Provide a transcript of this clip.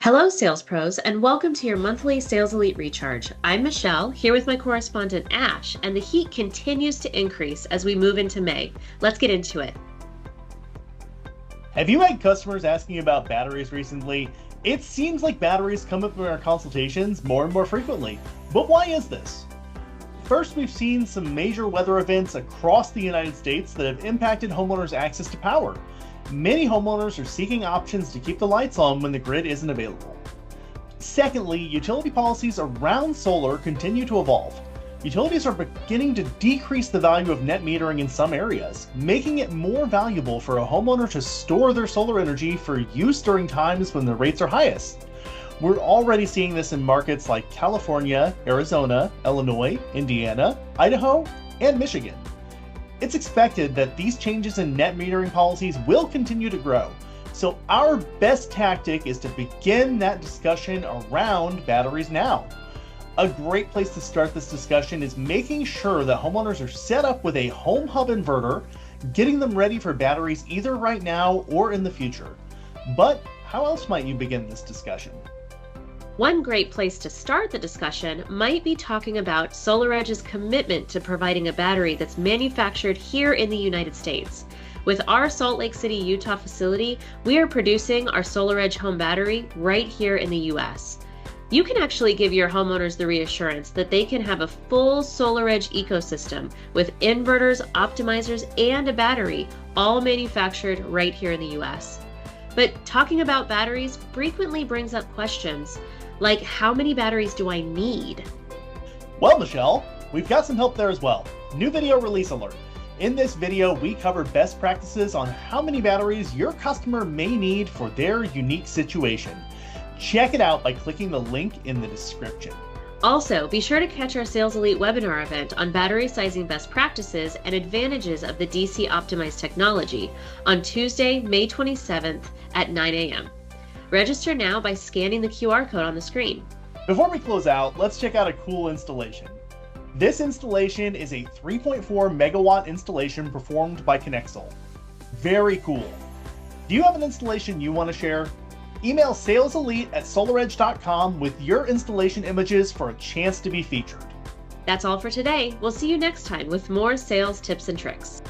Hello, Sales Pros, and welcome to your monthly Sales Elite Recharge. I'm Michelle, here with my correspondent Ashe, and the heat continues to increase as we move into May. Let's get into it. Have you had customers asking about batteries recently? It seems like batteries come up in our consultations more and more frequently. But why is this? First, we've seen some major weather events across the United States that have impacted homeowners' access to power. Many homeowners are seeking options to keep the lights on when the grid isn't available. Secondly, utility policies around solar continue to evolve. Utilities are beginning to decrease the value of net metering in some areas, making it more valuable for a homeowner to store their solar energy for use during times when the rates are highest. We're already seeing this in markets like California, Arizona, Illinois, Indiana, Idaho, and Michigan. It's expected that these changes in net metering policies will continue to grow, so our best tactic is to begin that discussion around batteries now. A great place to start this discussion is making sure that homeowners are set up with a home hub inverter, getting them ready for batteries either right now or in the future. But how else might you begin this discussion? One great place to start the discussion might be talking about SolarEdge's commitment to providing a battery that's manufactured here in the United States. With our Salt Lake City, Utah facility, we are producing our SolarEdge home battery right here in the US. You can actually give your homeowners the reassurance that they can have a full SolarEdge ecosystem with inverters, optimizers, and a battery, all manufactured right here in the US. But talking about batteries frequently brings up questions like, how many batteries do I need? Well, Michelle, we've got some help there as well. New video release alert. In this video, we cover best practices on how many batteries your customer may need for their unique situation. Check it out by clicking the link in the description. Also, be sure to catch our Sales Elite webinar event on battery sizing best practices and advantages of the DC optimized technology on Tuesday, May 27th at 9 a.m. Register now by scanning the QR code on the screen. Before we close out, let's check out a cool installation. This installation is a 3.4 megawatt installation performed by Connexol. Very cool. Do you have an installation you want to share? Email saleselite@solaredge.com with your installation images for a chance to be featured. That's all for today. We'll see you next time with more sales tips and tricks.